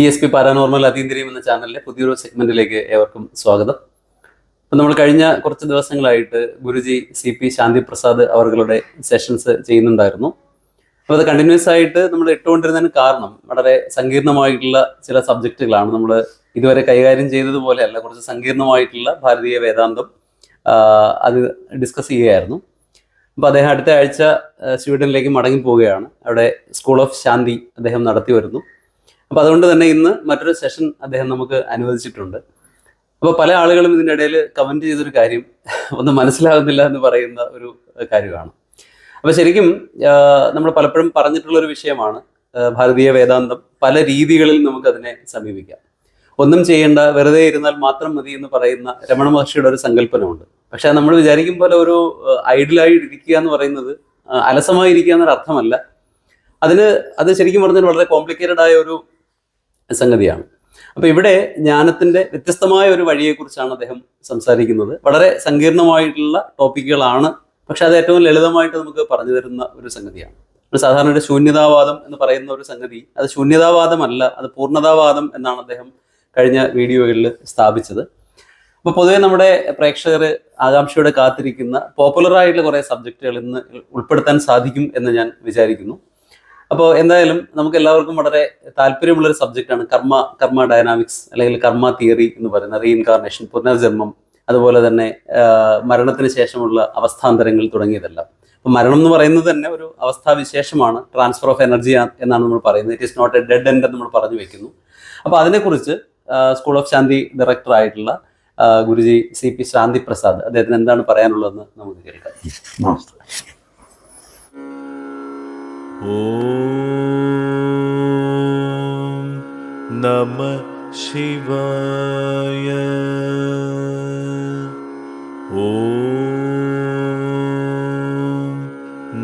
ESP paranormal അതീന്ദ്രിയം എന്ന ചാനലിലെ പുതിയൊരു സെഗ്മെന്റിലേക്ക് ഏവർക്കും സ്വാഗതം. അപ്പം നമ്മൾ കഴിഞ്ഞ കുറച്ച് ദിവസങ്ങളായിട്ട് ഗുരുജി CP ശാന്തി പ്രസാദ് അവരുടെ സെഷൻസ് ചെയ്യുന്നുണ്ടായിരുന്നു. അപ്പോൾ അത് കണ്ടിന്യൂസ് ആയിട്ട് നമ്മൾ ഇട്ടുകൊണ്ടിരുന്നതിന് കാരണം വളരെ സങ്കീർണമായിട്ടുള്ള ചില സബ്ജക്റ്റുകളാണ്. നമ്മൾ ഇതുവരെ കൈകാര്യം ചെയ്തതുപോലെയല്ല, കുറച്ച് സങ്കീർണമായിട്ടുള്ള ഭാരതീയ വേദാന്തം അത് ഡിസ്കസ് ചെയ്യുകയായിരുന്നു. അപ്പോൾ അദ്ദേഹം അടുത്ത ആഴ്ച സ്വീഡനിലേക്ക് മടങ്ങി പോവുകയാണ്. അവിടെ സ്കൂൾ ഓഫ് ശാന്തി അദ്ദേഹം നടത്തി വരുന്നു. അപ്പോൾ അതുകൊണ്ട് തന്നെ ഇന്ന് മറ്റൊരു സെഷൻ അദ്ദേഹം നമുക്ക് അനുവദിച്ചിട്ടുണ്ട്. അപ്പോൾ പല ആളുകളും ഇതിൻ്റെ ഇടയിൽ കമൻറ്റ് ചെയ്തൊരു കാര്യം ഒന്നും മനസ്സിലാകുന്നില്ല എന്ന് പറയുന്ന ഒരു കാര്യമാണ്. അപ്പോൾ ശരിക്കും നമ്മൾ പലപ്പോഴും പറഞ്ഞിട്ടുള്ളൊരു വിഷയമാണ്, ഭാരതീയ വേദാന്തം പല രീതികളിൽ നമുക്കതിനെ സമീപിക്കാം. ഒന്നും ചെയ്യേണ്ട, വെറുതെ ഇരുന്നാൽ മാത്രം മതി എന്ന് പറയുന്ന രമണ മഹർഷിയുടെ ഒരു സങ്കല്പനമുണ്ട്. പക്ഷെ നമ്മൾ വിചാരിക്കും പോലെ ഒരു ഐഡിയലായി ഇരിക്കുക എന്ന് പറയുന്നത് അലസമായി ഇരിക്കുക എന്നൊരു അർത്ഥമല്ല. അത് ശരിക്കും പറഞ്ഞാൽ വളരെ കോംപ്ലിക്കേറ്റഡ് ആയ ഒരു സംഗതിയാണ്. അപ്പോൾ ഇവിടെ ജ്ഞാനത്തിൻ്റെ വ്യത്യസ്തമായ ഒരു വഴിയെക്കുറിച്ചാണ് അദ്ദേഹം സംസാരിക്കുന്നത്. വളരെ സങ്കീർണമായിട്ടുള്ള ടോപ്പിക്കുകളാണ്, പക്ഷെ അത് ഏറ്റവും ലളിതമായിട്ട് നമുക്ക് പറഞ്ഞു തരുന്ന ഒരു സംഗതിയാണ്. സാധാരണ ഒരു ശൂന്യതാവാദം എന്ന് പറയുന്ന ഒരു സംഗതി, അത് ശൂന്യതാവാദമല്ല, അത് പൂർണ്ണതാവാദം എന്നാണ് അദ്ദേഹം കഴിഞ്ഞ വീഡിയോകളിൽ സ്ഥാപിച്ചത്. അപ്പോൾ പൊതുവെ നമ്മുടെ പ്രേക്ഷകർ ആകാംക്ഷയോടെ കാത്തിരിക്കുന്ന പോപ്പുലറായിട്ടുള്ള കുറേ സബ്ജക്റ്റുകൾ ഇന്ന് ഉൾപ്പെടുത്താൻ സാധിക്കും എന്ന് ഞാൻ വിചാരിക്കുന്നു. അപ്പോൾ എന്തായാലും നമുക്ക് എല്ലാവർക്കും വളരെ താല്പര്യമുള്ളൊരു സബ്ജക്റ്റാണ് കർമ്മ ഡൈനാമിക്സ്, അല്ലെങ്കിൽ കർമ്മ തിയറി എന്ന് പറയുന്ന റീഇൻകാർണേഷൻ, പുനർജന്മം, അതുപോലെ തന്നെ മരണത്തിന് ശേഷമുള്ള അവസ്ഥാന്തരങ്ങൾ തുടങ്ങിയതെല്ലാം. അപ്പോൾ മരണം എന്ന് പറയുന്നത് തന്നെ ഒരു അവസ്ഥാവിശേഷമാണ്, ട്രാൻസ്ഫർ ഓഫ് എനർജി എന്നാണ് നമ്മൾ പറയുന്നത്. It is not a dead end എന്ന് നമ്മൾ പറഞ്ഞു വെക്കുന്നു. അപ്പോൾ അതിനെക്കുറിച്ച് സ്കൂൾ ഓഫ് ശാന്തി ഡയറക്ടർ ആയിട്ടുള്ള ഗുരുജി CP ശാന്തി പ്രസാദ് അദ്ദേഹത്തിന് എന്താണ് പറയാനുള്ളതെന്ന് നമുക്ക് കേൾക്കാം. ഓം നമഃ ശിവായ. ഓം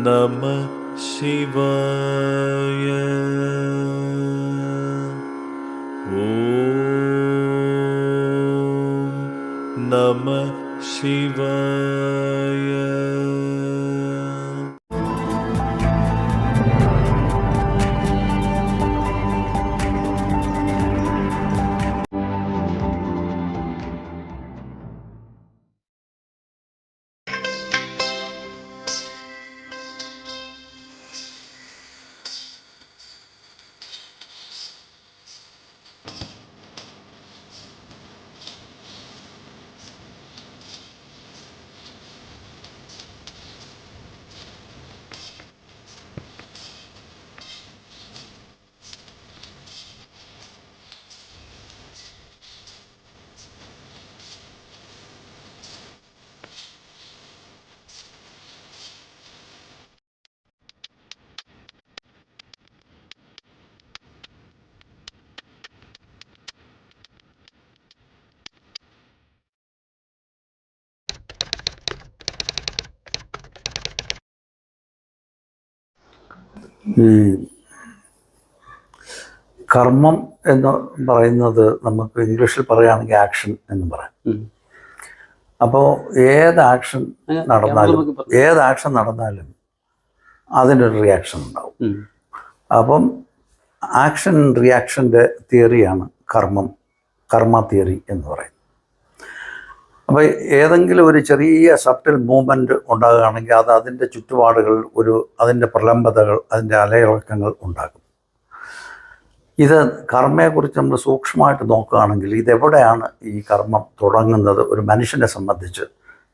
നമഃ ശിവായ. ഓം നമഃ ശിവായ. ഈ കർമ്മം എന്ന് പറയുന്നത് നമുക്ക് ഇംഗ്ലീഷിൽ പറയുകയാണെങ്കിൽ ആക്ഷൻ എന്ന് പറയാം. അപ്പോൾ ഏത് ആക്ഷൻ നടന്നാലും അതിനൊരു റിയാക്ഷൻ ഉണ്ടാവും. അപ്പം ആക്ഷൻ റിയാക്ഷൻ്റെ തിയറിയാണ് കർമ്മ തിയറി എന്ന് പറയുന്നത്. അപ്പോൾ ഏതെങ്കിലും ഒരു ചെറിയ സബ്റ്റിൽ മൂവ്മെൻറ്റ് ഉണ്ടാകുകയാണെങ്കിൽ അത് അതിൻ്റെ ചുറ്റുപാടുകൾ അതിൻ്റെ പ്രലംബതകൾ, അതിൻ്റെ അലയിളക്കങ്ങൾ ഉണ്ടാകും. ഇത് കർമ്മയെക്കുറിച്ച് നമ്മൾ സൂക്ഷ്മമായിട്ട് നോക്കുകയാണെങ്കിൽ ഇതെവിടെയാണ് ഈ കർമ്മം തുടങ്ങുന്നത് ഒരു മനുഷ്യനെ സംബന്ധിച്ച്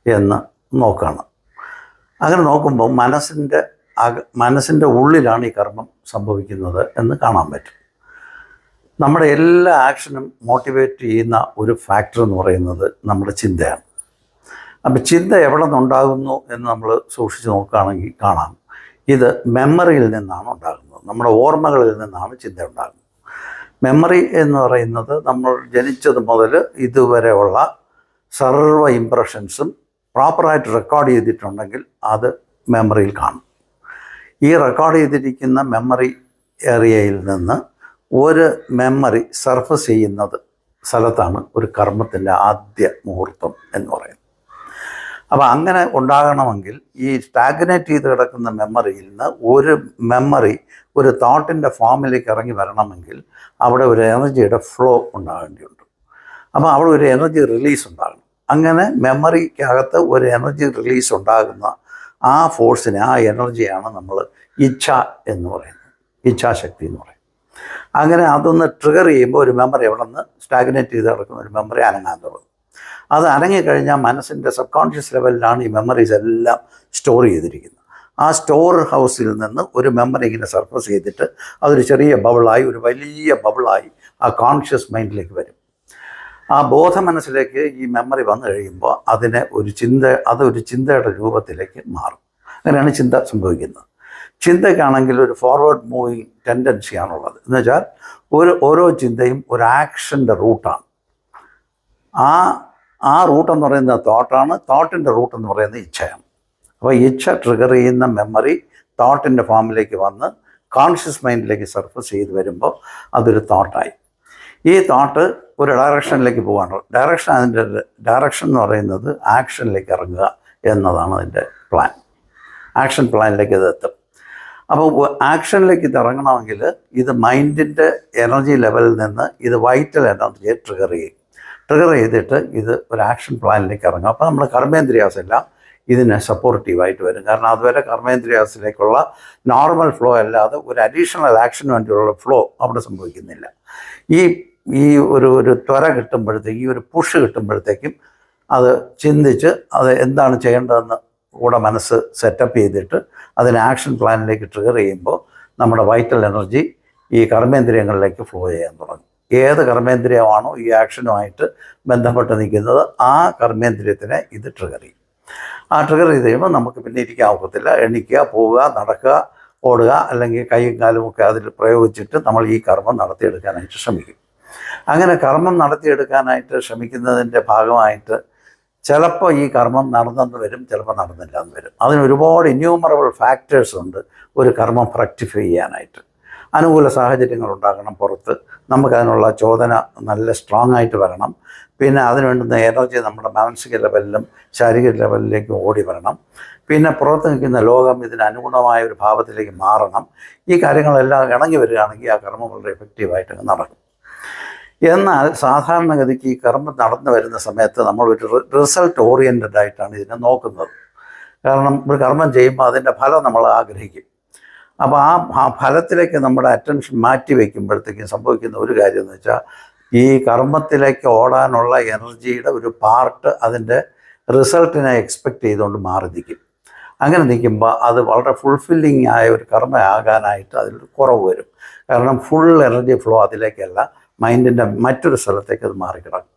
എന്ന് നോക്കുകയാണ്. അങ്ങനെ നോക്കുമ്പോൾ മനസ്സിൻ്റെ ഉള്ളിലാണ് ഈ കർമ്മം സംഭവിക്കുന്നത് എന്ന് കാണാൻ പറ്റും. നമ്മുടെ എല്ലാ ആക്ഷനും മോട്ടിവേറ്റ് ചെയ്യുന്ന ഒരു ഫാക്ടർ എന്ന് പറയുന്നത് നമ്മുടെ ചിന്തയാണ്. അപ്പം ചിന്ത എവിടെ നിന്നുണ്ടാകുന്നു എന്ന് നമ്മൾ സൂക്ഷിച്ച് നോക്കുകയാണെങ്കിൽ കാണാം, ഇത് മെമ്മറിയിൽ നിന്നാണ് ഉണ്ടാകുന്നത്. നമ്മുടെ ഓർമ്മകളിൽ നിന്നാണ് ചിന്ത ഉണ്ടാകുന്നത്. മെമ്മറി എന്ന് പറയുന്നത് നമ്മൾ ജനിച്ചത് മുതൽ ഇതുവരെയുള്ള സർവ്വ ഇംപ്രഷൻസും പ്രോപ്പറായിട്ട് റെക്കോർഡ് ചെയ്തിട്ടുണ്ടെങ്കിൽ അത് മെമ്മറിയിൽ കാണും. ഈ റെക്കോർഡ് ചെയ്തിരിക്കുന്ന മെമ്മറി ഏരിയയിൽ നിന്ന് ഒരു മെമ്മറി സർഫസ് ചെയ്യുന്നത് സ്ഥലത്താണ് ഒരു കർമ്മത്തിൻ്റെ ആദ്യ മുഹൂർത്തം എന്ന് പറയുന്നത്. അപ്പോൾ അങ്ങനെ ഉണ്ടാകണമെങ്കിൽ ഈ സ്റ്റാഗ്നേറ്റ് ചെയ്ത് കിടക്കുന്ന മെമ്മറിയിൽ നിന്ന് ഒരു മെമ്മറി ഒരു തോട്ടിൻ്റെ ഫോമിലേക്ക് ഇറങ്ങി വരണമെങ്കിൽ അവിടെ ഒരു എനർജിയുടെ ഫ്ലോ ഉണ്ടാകേണ്ടിയുണ്ട്. അപ്പോൾ അവിടെ ഒരു എനർജി റിലീസ് ഉണ്ടാകണം. അങ്ങനെ മെമ്മറിക്കകത്ത് ഒരു എനർജി റിലീസ് ഉണ്ടാകുന്ന ആ ഫോഴ്സിനെ, ആ എനർജിയാണ് നമ്മൾ ഇച്ഛ എന്ന് പറയുന്നത്, ഇച്ഛാശക്തി എന്ന് പറയും. അങ്ങനെ അതൊന്ന് ട്രിഗർ ചെയ്യുമ്പോൾ ഒരു മെമ്മറി അവിടെ നിന്ന് സ്റ്റാഗ്നേറ്റ് ചെയ്ത് കിടക്കുന്ന ഒരു മെമ്മറി അനങ്ങാൻ തുടങ്ങും. അത് അനങ്ങിക്കഴിഞ്ഞാൽ മനസ്സിൻ്റെ സബ് കോൺഷ്യസ് ലെവലിലാണ് ഈ മെമ്മറീസ് എല്ലാം സ്റ്റോർ ചെയ്തിരിക്കുന്നത്. ആ സ്റ്റോർ ഹൗസിൽ നിന്ന് ഒരു മെമ്മറി ഇങ്ങനെ സർഫസ് ചെയ്തിട്ട് അതൊരു ചെറിയ ബബിളായി, ഒരു വലിയ ബബിളായി ആ കോൺഷ്യസ് മൈൻഡിലേക്ക് വരും. ആ ബോധ മനസ്സിലേക്ക് ഈ മെമ്മറി വന്നു കഴിയുമ്പോൾ അതൊരു ചിന്തയുടെ രൂപത്തിലേക്ക് മാറും. അങ്ങനെയാണ് ചിന്ത സംഭവിക്കുന്നത്. ചിന്തയ്ക്കാണെങ്കിൽ ഒരു ഫോർവേഡ് മൂവിങ് ടെൻഡൻസിയാണുള്ളത്. എന്ന് വെച്ചാൽ ഓരോ ചിന്തയും ഒരു ആക്ഷൻ്റെ റൂട്ടാണ്. ആ റൂട്ടെന്ന് പറയുന്നത് തോട്ടാണ്, തോട്ടിൻ്റെ റൂട്ടെന്ന് പറയുന്നത് ഇച്ഛയാണ്. അപ്പോൾ ഇച്ഛ ട്രിഗർ ചെയ്യുന്ന മെമ്മറി തോട്ടിൻ്റെ ഫോമിലേക്ക് വന്ന് കോൺഷ്യസ് മൈൻഡിലേക്ക് സർഫസ് ചെയ്ത് വരുമ്പോൾ അതൊരു തോട്ടായി. ഈ തോട്ട് ഒരു ഡയറക്ഷനിലേക്ക് പോകാണ്. അതിൻ്റെ ഡയറക്ഷൻ എന്ന് പറയുന്നത് ആക്ഷനിലേക്ക് ഇറങ്ങുക എന്നതാണ് അതിൻ്റെ പ്ലാൻ. ആക്ഷൻ പ്ലാനിലേക്ക് ഇത് എത്തും. അപ്പോൾ ആക്ഷനിലേക്ക് ഇത് ഇറങ്ങണമെങ്കിൽ ഇത് മൈൻഡിൻ്റെ എനർജി ലെവലിൽ നിന്ന് ഇത് വൈറ്റൽ എനർജിയെ ട്രിഗർ ചെയ്തിട്ട് ഇത് ഒരു ആക്ഷൻ പ്ലാനിലേക്ക് ഇറങ്ങും. അപ്പോൾ നമ്മൾ കർമ്മേന്ദ്രിയാസ് എല്ലാം ഇതിനെ സപ്പോർട്ടീവായിട്ട് വരും. കാരണം അതുവരെ കർമ്മേന്ദ്രിയാസിലേക്കുള്ള നോർമൽ ഫ്ലോ അല്ലാതെ ഒരു അഡീഷണൽ ആക്ഷന് വേണ്ടിയുള്ള ഫ്ലോ അവിടെ സംഭവിക്കുന്നില്ല. ഈ ഒരു ത്വര കിട്ടുമ്പോഴത്തേക്കും, ഈ ഒരു പുഷ് കിട്ടുമ്പോഴത്തേക്കും അത് ചിന്തിച്ച് അത് എന്താണ് ചെയ്യേണ്ടതെന്ന് കൂടെ മനസ്സ് സെറ്റപ്പ് ചെയ്തിട്ട് അതിന് ആക്ഷൻ പ്ലാനിലേക്ക് ട്രിഗർ ചെയ്യുമ്പോൾ നമ്മുടെ വൈറ്റൽ എനർജി ഈ കർമ്മേന്ദ്രിയങ്ങളിലേക്ക് ഫ്ലോ ചെയ്യാൻ തുടങ്ങും. ഏത് കർമ്മേന്ദ്രിയമാണോ ഈ ആക്ഷനുമായിട്ട് ബന്ധപ്പെട്ട് നിൽക്കുന്നത് ആ കർമ്മേന്ദ്രിയത്തിനെ ഇത് ട്രിഗർ ചെയ്യും. ആ ട്രിഗർ ചെയ്ത് കഴിയുമ്പോൾ നമുക്ക് പിന്നെ ഇരിക്കാൻ ഒക്കത്തില്ല. എണീക്കുക, പോവുക, നടക്കുക, ഓടുക, അല്ലെങ്കിൽ കൈയും കാലും ഒക്കെ അതിൽ പ്രയോഗിച്ചിട്ട് നമ്മൾ ഈ കർമ്മം നടത്തിയെടുക്കാനായിട്ട് ശ്രമിക്കും. അങ്ങനെ കർമ്മം നടത്തിയെടുക്കാനായിട്ട് ശ്രമിക്കുന്നതിൻ്റെ ഭാഗമായിട്ട് ചിലപ്പോൾ ഈ കർമ്മം നടന്നെന്ന് വരും, ചിലപ്പോൾ നടന്നില്ല എന്ന് വരും. അതിന് ഒരുപാട് ഇന്യൂമറബിൾ ഫാക്ടേഴ്സ് ഉണ്ട് ഒരു കർമ്മം ഫ്രക്ടിഫൈ ചെയ്യാനായിട്ട്. അനുകൂല സാഹചര്യങ്ങൾ ഉണ്ടാകണം പുറത്ത്, നമുക്കതിനുള്ള ചോദന നല്ല സ്ട്രോങ് ആയിട്ട് വരണം. പിന്നെ അതിന് വേണ്ടുന്ന എനർജി നമ്മുടെ മാനസിക ലെവലിലും ശാരീരിക ലെവലിലേക്കും ഓടി വരണം. പിന്നെ പുറത്ത് നിൽക്കുന്ന ലോകം ഇതിന് അനുഗുണമായ ഒരു ഭാവത്തിലേക്ക് മാറണം. ഈ കാര്യങ്ങളെല്ലാം ഇണങ്ങി വരികയാണെങ്കിൽ ആ കർമ്മം വളരെ എഫക്റ്റീവായിട്ട് നടക്കും. എന്നാൽ സാധാരണഗതിക്ക് ഈ കർമ്മം നടന്നു വരുന്ന സമയത്ത് നമ്മൾ ഒരു റിസൾട്ട് ഓറിയൻറ്റഡ് ആയിട്ടാണ് ഇതിനെ നോക്കുന്നത്. കാരണം ഒരു കർമ്മം ചെയ്യുമ്പോൾ അതിൻ്റെ ഫലം നമ്മൾ ആഗ്രഹിക്കും. അപ്പോൾ ആ ഫലത്തിലേക്ക് നമ്മുടെ അറ്റൻഷൻ മാറ്റി വയ്ക്കുമ്പോഴത്തേക്കും സംഭവിക്കുന്ന ഒരു കാര്യം എന്ന് വെച്ചാൽ ഈ കർമ്മത്തിലേക്ക് ഓടാനുള്ള എനർജിയുടെ ഒരു പാർട്ട് അതിൻ്റെ റിസൾട്ടിനെ എക്സ്പെക്റ്റ് ചെയ്തുകൊണ്ട് മാറി നിൽക്കും. അങ്ങനെ നിൽക്കുമ്പോൾ അത് വളരെ ഫുൾഫില്ലിങ് ആയ ഒരു കർമ്മമാകാനായിട്ട് അതിൽ കുറവ് വരും. കാരണം ഫുൾ എനർജി ഫ്ലോ അതിലേക്കല്ല, മൈൻഡിൻ്റെ മറ്റൊരു സ്ഥലത്തേക്ക് അത് മാറിക്കിടക്കും.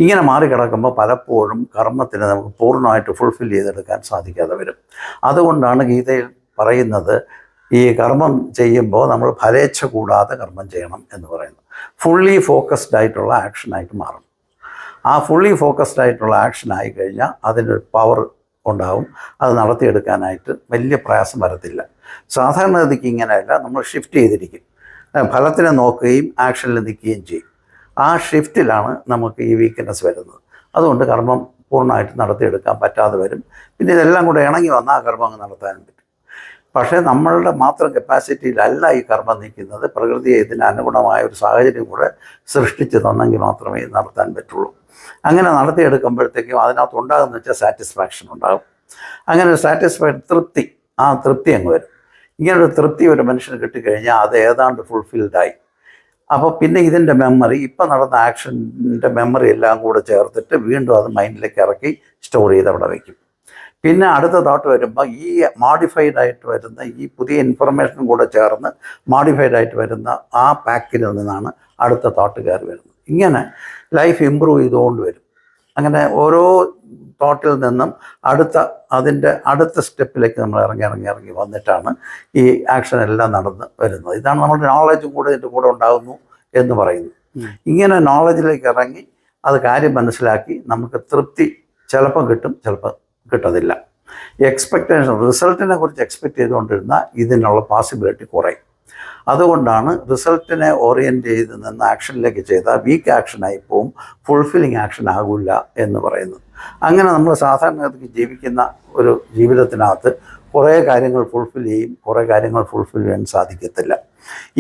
ഇങ്ങനെ മാറിക്കിടക്കുമ്പോൾ പലപ്പോഴും കർമ്മത്തിന് നമുക്ക് പൂർണ്ണമായിട്ട് ഫുൾഫിൽ ചെയ്തെടുക്കാൻ സാധിക്കാതെ വരും. അതുകൊണ്ടാണ് ഗീതയിൽ പറയുന്നത് ഈ കർമ്മം ചെയ്യുമ്പോൾ നമ്മൾ ഫലേച്ഛ കൂടാതെ കർമ്മം ചെയ്യണം എന്ന് പറയുന്നത്. ഫുള്ളി ഫോക്കസ്ഡ് ആയിട്ടുള്ള ആക്ഷനായിട്ട് മാറും. ആ ഫുള്ളി ഫോക്കസ്ഡ് ആയിട്ടുള്ള ആക്ഷനായി കഴിഞ്ഞാൽ അതിനൊരു പവർ ഉണ്ടാവും. അത് നടത്തിയെടുക്കാനായിട്ട് വലിയ പ്രയാസം വരത്തില്ല. സാധാരണഗതിക്ക് ഇങ്ങനെയല്ല, നമ്മൾ ഷിഫ്റ്റ് ചെയ്തിരിക്കും. ഫലത്തിനെ നോക്കുകയും ആക്ഷനിൽ നിൽക്കുകയും ചെയ്യും. ആ ഷിഫ്റ്റിലാണ് നമുക്ക് ഈ വീക്ക്നെസ് വരുന്നത്. അതുകൊണ്ട് കർമ്മം പൂർണ്ണമായിട്ട് നടത്തിയെടുക്കാൻ പറ്റാതെ വരും. പിന്നെ ഇതെല്ലാം കൂടെ ഇണങ്ങി വന്നാൽ ആ കർമ്മം അങ്ങ് നടത്താനും പറ്റും. പക്ഷേ നമ്മളുടെ മാത്രം കപ്പാസിറ്റിയിലല്ല ഈ കർമ്മം നിൽക്കുന്നത്. പ്രകൃതിയെ ഇതിന് അനുഗുണമായ ഒരു സാഹചര്യം കൂടെ സൃഷ്ടിച്ച് തന്നെങ്കിൽ മാത്രമേ ഇത് നടത്താൻ പറ്റുള്ളൂ. അങ്ങനെ നടത്തിയെടുക്കുമ്പോഴത്തേക്കും അതിനകത്ത് ഉണ്ടാകുന്ന വെച്ചാൽ സാറ്റിസ്ഫാക്ഷൻ ഉണ്ടാകും. അങ്ങനെ ഒരു തൃപ്തി, ആ തൃപ്തി അങ്ങ് വരും. ഇങ്ങനൊരു തൃപ്തി ഒരു മനുഷ്യന് കിട്ടിക്കഴിഞ്ഞാൽ അത് ഏതാണ്ട് ഫുൾഫിൽഡായി. അപ്പോൾ പിന്നെ ഇതിൻ്റെ മെമ്മറി, ഇപ്പം നടന്ന ആക്ഷൻ്റെ മെമ്മറി എല്ലാം കൂടെ ചേർത്തിട്ട് വീണ്ടും അത് മൈൻഡിലേക്ക് ഇറക്കി സ്റ്റോർ ചെയ്ത് അവിടെ വയ്ക്കും. പിന്നെ അടുത്ത തോട്ട് വരുമ്പോൾ ഈ മോഡിഫൈഡ് ആയിട്ട് വരുന്ന ഈ പുതിയ ഇൻഫർമേഷൻ കൂടെ ചേർന്ന് മോഡിഫൈഡ് ആയിട്ട് വരുന്ന ആ പാക്കിൽ നിന്നാണ് അടുത്ത തോട്ട് കയറി വരുന്നത്. ഇങ്ങനെ ലൈഫ് ഇമ്പ്രൂവ് ചെയ്തുകൊണ്ട് വരും. അങ്ങനെ ഓരോ തോട്ടിൽ നിന്നും അതിൻ്റെ അടുത്ത സ്റ്റെപ്പിലേക്ക് നമ്മൾ ഇറങ്ങി വന്നിട്ടാണ് ഈ ആക്ഷൻ എല്ലാം നടന്ന് വരുന്നത്. ഇതാണ് നമ്മുടെ നോളജും കൂടെ ഇതിൻ്റെ കൂടെ ഉണ്ടാകുന്നു എന്ന് പറയുന്നു. ഇങ്ങനെ നോളജിലേക്ക് ഇറങ്ങി അത് കാര്യം മനസ്സിലാക്കി നമുക്ക് തൃപ്തി ചിലപ്പോൾ കിട്ടും, ചിലപ്പോൾ കിട്ടത്തില്ല. എക്സ്പെക്റ്റേഷൻ, റിസൾട്ടിനെ കുറിച്ച് എക്സ്പെക്റ്റ് ചെയ്തുകൊണ്ടിരുന്നാൽ ഇതിനുള്ള പോസിബിലിറ്റി കുറയും. അതുകൊണ്ടാണ് റിസൾട്ടിനെ ഓറിയൻറ്റ് ചെയ്ത് നിന്ന് ആക്ഷനിലേക്ക് ചെയ്താൽ വീക്ക് ആക്ഷനായി പോവും, ഫുൾഫില്ലിങ് ആക്ഷൻ ആകില്ല എന്ന് പറയുന്നത്. അങ്ങനെ നമ്മൾ സാധാരണഗതിക്ക് ജീവിക്കുന്ന ഒരു ജീവിതത്തിനകത്ത് കുറേ കാര്യങ്ങൾ ഫുൾഫിൽ ചെയ്യും, കുറേ കാര്യങ്ങൾ ഫുൾഫിൽ ചെയ്യാൻ സാധിക്കത്തില്ല.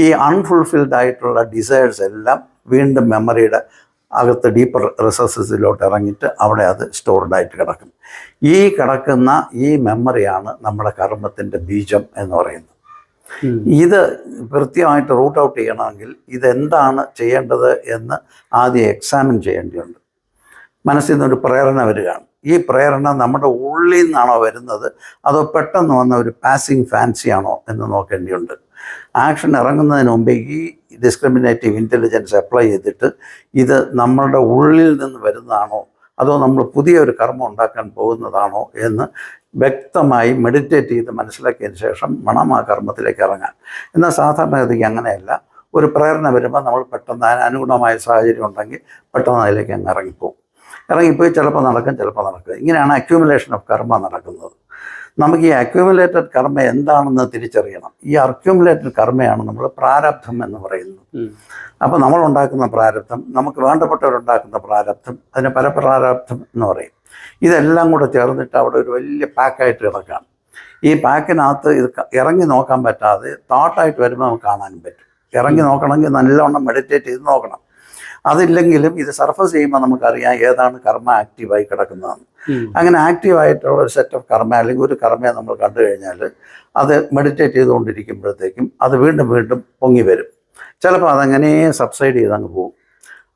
ഈ അൺഫുൾഫിൽഡ് ആയിട്ടുള്ള ഡിസയേഴ്സ് എല്ലാം വീണ്ടും മെമ്മറിയുടെ അകത്ത് ഡീപ്പർ റിസോഴ്സസിലോട്ട് ഇറങ്ങിയിട്ട് അവിടെ അത് സ്റ്റോർഡായിട്ട് കിടക്കും. ഈ കിടക്കുന്ന ഈ മെമ്മറിയാണ് നമ്മുടെ കർമ്മത്തിൻ്റെ ബീജം എന്ന് പറയുന്നത്. ഇത് കൃത്യമായിട്ട് റൂട്ട് ഔട്ട് ചെയ്യണമെങ്കിൽ ഇതെന്താണ് ചെയ്യേണ്ടത് എന്ന് ആദ്യം എക്സാമിൻ ചെയ്യേണ്ടതുണ്ട്. മനസ്സിൽ നിന്നൊരു പ്രേരണ വരികയാണ്. ഈ പ്രേരണ നമ്മുടെ ഉള്ളിൽ നിന്നാണോ വരുന്നത് അതോ പെട്ടെന്ന് വന്ന ഒരു പാസിങ് ഫാൻസി ആണോ എന്ന് നോക്കേണ്ടതുണ്ട്. ആക്ഷൻ ഇറങ്ങുന്നതിന് മുമ്പേ ഈ ഡിസ്ക്രിമിനേറ്റീവ് ഇൻ്റലിജൻസ് അപ്ലൈ ചെയ്തിട്ട് ഇത് നമ്മളുടെ ഉള്ളിൽ നിന്ന് വരുന്നതാണോ അതോ നമ്മൾ പുതിയൊരു കർമ്മം ഉണ്ടാക്കാൻ പോകുന്നതാണോ എന്ന് വ്യക്തമായി മെഡിറ്റേറ്റ് ചെയ്ത് മനസ്സിലാക്കിയതിന് ശേഷം വേണം ആ കർമ്മത്തിലേക്ക് ഇറങ്ങാൻ. എന്നാൽ സാധാരണഗതിക്ക് അങ്ങനെയല്ല. ഒരു പ്രേരണ വരുമ്പോൾ നമ്മൾ പെട്ടെന്ന് അതിന് അനുഗുണമായ സാഹചര്യം ഉണ്ടെങ്കിൽ പെട്ടെന്ന് അതിലേക്ക് അങ്ങ് ഇറങ്ങിപ്പോയി ചിലപ്പോൾ നടക്കും, ചിലപ്പോൾ നടക്കും. ഇങ്ങനെയാണ് അക്യൂമുലേഷൻ ഓഫ് കർമ്മ നടക്കുന്നത്. നമുക്ക് ഈ അക്യൂമുലേറ്റഡ് കർമ്മ എന്താണെന്ന് തിരിച്ചറിയണം. ഈ അക്യൂമുലേറ്റഡ് കർമ്മയാണ് നമ്മൾ പ്രാരബ്ധം എന്ന് പറയുന്നത്. അപ്പോൾ നമ്മളുണ്ടാക്കുന്ന പ്രാരബ്ധം, നമുക്ക് വേണ്ടപ്പെട്ടവരുണ്ടാക്കുന്ന പ്രാരബ്ധം, അതിന് പരപ്രാരബ്ധം എന്ന് പറയും. ഇതെല്ലാം കൂടെ ചേർന്നിട്ട് അവിടെ ഒരു വലിയ പാക്കായിട്ട് കിടക്കുകയാണ്. ഈ പാക്കിനകത്ത് ഇത് ഇറങ്ങി നോക്കാൻ പറ്റാതെ തോട്ടായിട്ട് വരുമ്പോൾ നമുക്ക് കാണാനും പറ്റും. ഇറങ്ങി നോക്കണമെങ്കിൽ നല്ലവണ്ണം മെഡിറ്റേറ്റ് ചെയ്ത് നോക്കണം. അതില്ലെങ്കിലും ഇത് സർഫസ് ചെയ്യുമ്പോൾ നമുക്കറിയാം ഏതാണ് കർമ്മ ആക്റ്റീവായി കിടക്കുന്നതെന്ന്. അങ്ങനെ ആക്റ്റീവായിട്ടുള്ള ഒരു സെറ്റ് ഓഫ് കർമ്മ അല്ലെങ്കിൽ ഒരു കർമ്മയെ നമ്മൾ കണ്ടു കഴിഞ്ഞാൽ അത് മെഡിറ്റേറ്റ് ചെയ്തുകൊണ്ടിരിക്കുമ്പോഴത്തേക്കും അത് വീണ്ടും വീണ്ടും പൊങ്ങി വരും. ചിലപ്പോൾ അതങ്ങനെ സബ്സൈഡ് ചെയ്ത് അങ്ങ് പോകും.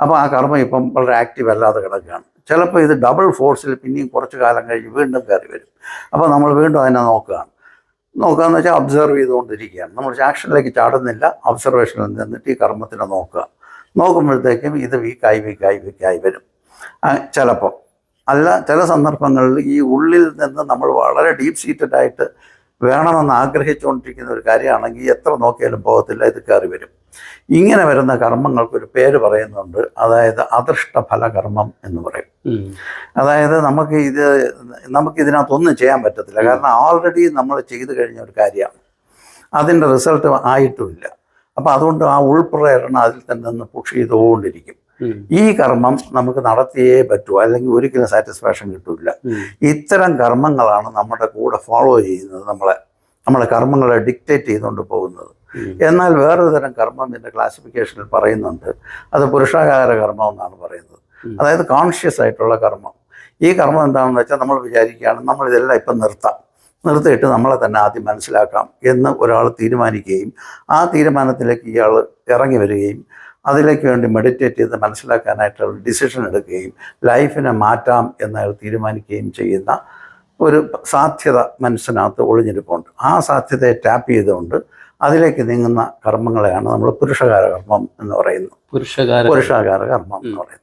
അപ്പോൾ ആ കർമ്മം ഇപ്പം വളരെ ആക്റ്റീവ് അല്ലാതെ കിടക്കുകയാണ്. ചിലപ്പോൾ ഇത് ഡബിൾ ഫോഴ്സിൽ പിന്നെയും കുറച്ച് കാലം കഴിഞ്ഞ് വീണ്ടും കയറി വരും. അപ്പോൾ നമ്മൾ വീണ്ടും അതിനെ നോക്കുകയെന്ന് വെച്ചാൽ ഒബ്സർവ് ചെയ്തുകൊണ്ടിരിക്കുകയാണ്. നമ്മൾ ആക്ഷനിലേക്ക് ചാടുന്നില്ല, ഒബ്സർവേഷനിൽ നിന്നിട്ട് ഈ കർമ്മത്തിനെ നോക്കുമ്പോഴത്തേക്കും ഇത് വീക്കായി വരും. ചിലപ്പോൾ അല്ല, ചില സന്ദർഭങ്ങളിൽ ഈ ഉള്ളിൽ നിന്ന് നമ്മൾ വളരെ ഡീപ്പ് സീറ്റഡ് ആയിട്ട് വേണമെന്ന് ആഗ്രഹിച്ചുകൊണ്ടിരിക്കുന്ന ഒരു കാര്യമാണെങ്കിൽ എത്ര നോക്കിയാലും പോകത്തില്ല, ഇത് കയറി വരും. ഇങ്ങനെ വരുന്ന കർമ്മങ്ങൾക്കൊരു പേര് പറയുന്നുണ്ട്, അതായത് അദൃഷ്ടഫലകർമ്മം എന്ന് പറയും. അതായത് നമുക്കിതിനകത്തൊന്നും ചെയ്യാൻ പറ്റത്തില്ല. കാരണം ഓൾറെഡി നമ്മൾ ചെയ്തു കഴിഞ്ഞ ഒരു കാര്യമാണ്, അതിൻ്റെ റിസൾട്ട് ആയിട്ടുമില്ല. അപ്പോൾ അതുകൊണ്ട് ആ ഉൾപ്രേരണ അതിൽ തന്നെ നിന്ന് പുഷ് ചെയ്തുകൊണ്ടിരിക്കും. ഈ കർമ്മം നമുക്ക് നടത്തിയേ പറ്റൂ, അല്ലെങ്കിൽ ഒരിക്കലും സാറ്റിസ്ഫാക്ഷൻ കിട്ടില്ല. ഇത്തരം കർമ്മങ്ങളാണ് നമ്മുടെ കൂടെ ഫോളോ ചെയ്യുന്നത്, നമ്മളെ കർമ്മങ്ങളെ ഡിക്റ്റേറ്റ് ചെയ്തുകൊണ്ട് പോകുന്നത്. എന്നാൽ വേറൊരു തരം കർമ്മം ഇതിൻ്റെ ക്ലാസിഫിക്കേഷനിൽ പറയുന്നുണ്ട്, അത് പുരുഷാകാര കർമ്മം എന്നാണ് പറയുന്നത്. അതായത് കോൺഷ്യസ് ആയിട്ടുള്ള കർമ്മം. ഈ കർമ്മം എന്താണെന്ന് വെച്ചാൽ നമ്മൾ വിചാരിക്കുകയാണ് നമ്മളിതെല്ലാം ഇപ്പം നിർത്തിയിട്ട് നമ്മളെ തന്നെ ആദ്യം മനസ്സിലാക്കാം എന്ന് ഒരാൾ തീരുമാനിക്കുകയും ആ തീരുമാനത്തിലേക്ക് ഇയാൾ ഇറങ്ങി വരികയും അതിലേക്ക് വേണ്ടി മെഡിറ്റേറ്റ് ചെയ്ത് മനസ്സിലാക്കാനായിട്ടുള്ള ഡിസിഷൻ എടുക്കുകയും ലൈഫിനെ മാറ്റാം എന്നയാൾ തീരുമാനിക്കുകയും ചെയ്യുന്ന ഒരു സാധ്യത മനസ്സിനകത്ത് ഒളിഞ്ഞിരിപ്പുണ്ട്. ആ സാധ്യതയെ ടാപ്പ് ചെയ്തുകൊണ്ട് അതിലേക്ക് നീങ്ങുന്ന കർമ്മങ്ങളെയാണ് നമ്മൾ പുരുഷകാര കർമ്മം എന്ന് പറയുന്നത്. പുരുഷാകാര കർമ്മം എന്ന് പറയുന്നത്.